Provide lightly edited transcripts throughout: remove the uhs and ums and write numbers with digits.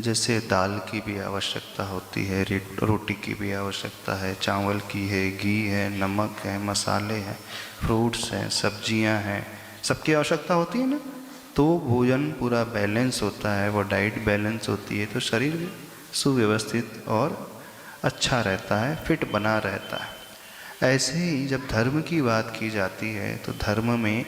जैसे दाल की भी आवश्यकता होती है, रोटी की भी आवश्यकता है, चावल की है, घी है, नमक है, मसाले हैं, फ्रूट्स हैं, सब्जियां हैं, सबकी आवश्यकता होती है ना। तो भोजन पूरा बैलेंस होता है, वो डाइट बैलेंस होती है, तो शरीर सुव्यवस्थित और अच्छा रहता है, फिट बना रहता है। ऐसे ही जब धर्म की बात की जाती है तो धर्म में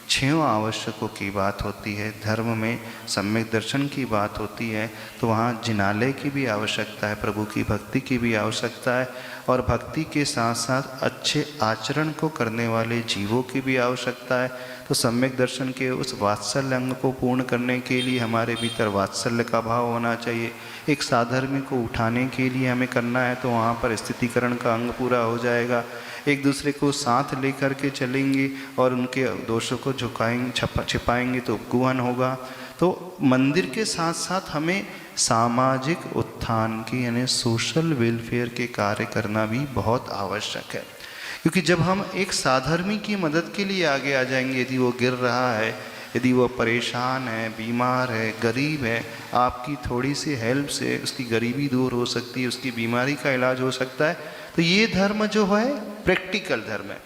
6 आवश्यकों की बात होती है, धर्म में सम्यक दर्शन की बात होती है, तो वहाँ जिनालय की भी आवश्यकता है, प्रभु की भक्ति की भी आवश्यकता है, और भक्ति के साथ साथ अच्छे आचरण को करने वाले जीवों की भी आवश्यकता है। तो सम्यक दर्शन के उस वात्सल्य अंग को पूर्ण करने के लिए हमारे भीतर वात्सल्य का भाव होना चाहिए। एक साधर्मी को उठाने के लिए हमें करना है तो वहाँ पर स्थितिकरण का अंग पूरा हो जाएगा। एक दूसरे को साथ लेकर के चलेंगे और उनके दोषों को झुकाएंगे, छिपाएंगे तो उपगुहन होगा। तो मंदिर के साथ साथ हमें सामाजिक उत्थान की यानी सोशल वेलफेयर के कार्य करना भी बहुत आवश्यक है, क्योंकि जब हम एक साधर्मी की मदद के लिए आगे आ जाएंगे, यदि वो गिर रहा है, यदि वो परेशान है, बीमार है, गरीब है, आपकी थोड़ी सी हेल्प से उसकी गरीबी दूर हो सकती है, उसकी बीमारी का इलाज हो सकता है। तो ये धर्म जो है प्रैक्टिकल धर्म है।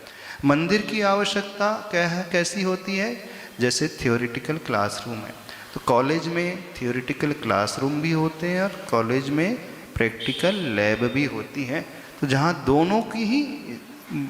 मंदिर की आवश्यकता क्या है, कैसी होती है? जैसे थियोरिटिकल क्लासरूम है, तो कॉलेज में थियोरिटिकल क्लासरूम भी होते हैं और कॉलेज में प्रैक्टिकल लैब भी होती है। तो जहाँ दोनों की ही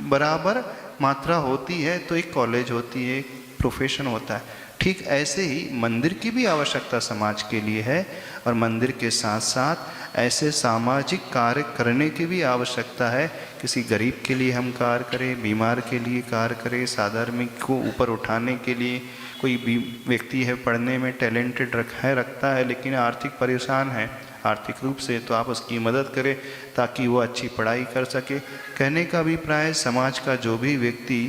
बराबर मात्रा होती है तो एक कॉलेज होती है, एक प्रोफेशन होता है। ठीक ऐसे ही मंदिर की भी आवश्यकता समाज के लिए है, और मंदिर के साथ साथ ऐसे सामाजिक कार्य करने की भी आवश्यकता है। किसी गरीब के लिए हम कार्य करें, बीमार के लिए कार्य करें, साधार्मिक को ऊपर उठाने के लिए। कोई भी व्यक्ति है, पढ़ने में टैलेंटेड रखता है लेकिन आर्थिक परेशान है आर्थिक रूप से, तो आप उसकी मदद करें ताकि वो अच्छी पढ़ाई कर सके। कहने का अभिप्राय, समाज का जो भी व्यक्ति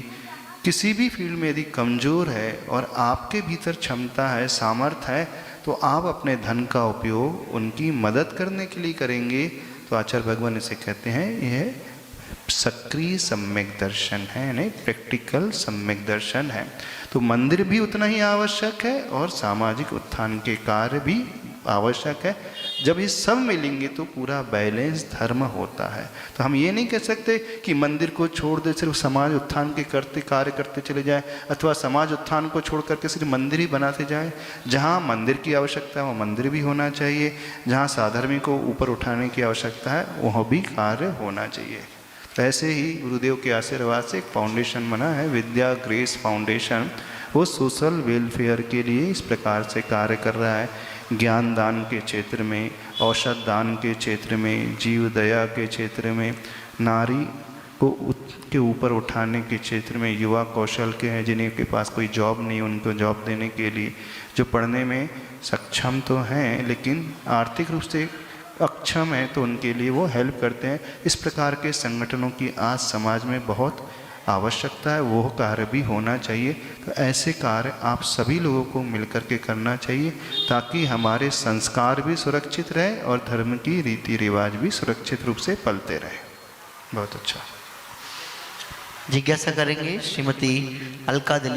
किसी भी फील्ड में यदि कमज़ोर है और आपके भीतर क्षमता है, सामर्थ्य है, तो आप अपने धन का उपयोग उनकी मदद करने के लिए करेंगे। तो आचार्य भगवान इसे कहते हैं, यह सक्रिय सम्यक दर्शन है, यानी प्रैक्टिकल सम्यक दर्शन है। तो मंदिर भी उतना ही आवश्यक है और सामाजिक उत्थान के कार्य भी आवश्यक है। जब ये सब मिलेंगे तो पूरा बैलेंस धर्म होता है। तो हम ये नहीं कह सकते कि मंदिर को छोड़ दे सिर्फ समाज उत्थान के कार्य करते चले जाए, अथवा समाज उत्थान को छोड़ करके सिर्फ मंदिर ही बनाते जाए। जहाँ मंदिर की आवश्यकता है वहाँ मंदिर भी होना चाहिए, जहाँ साधर्मी को ऊपर उठाने की आवश्यकता है वह भी कार्य होना चाहिए। तो ऐसे ही गुरुदेव के आशीर्वाद से एक फाउंडेशन बना है, विद्या ग्रेस फाउंडेशन। वो सोशल वेलफेयर के लिए इस प्रकार से कार्य कर रहा है। ज्ञान दान के क्षेत्र में, औषध दान के क्षेत्र में, जीव दया के क्षेत्र में, नारी को के ऊपर उठाने के क्षेत्र में, युवा कौशल के हैं जिन्हें के पास कोई जॉब नहीं, उनको जॉब देने के लिए, जो पढ़ने में सक्षम तो हैं लेकिन आर्थिक रूप से अक्षम है तो उनके लिए वो हेल्प करते हैं। इस प्रकार के संगठनों की आज समाज में बहुत आवश्यकता है, वो कार्य भी होना चाहिए। तो ऐसे कार्य आप सभी लोगों को मिलकर के करना चाहिए ताकि हमारे संस्कार भी सुरक्षित रहे और धर्म की रीति रिवाज भी सुरक्षित रूप से पलते रहे। बहुत अच्छा। जिज्ञासा करेंगे श्रीमती अलका दिली।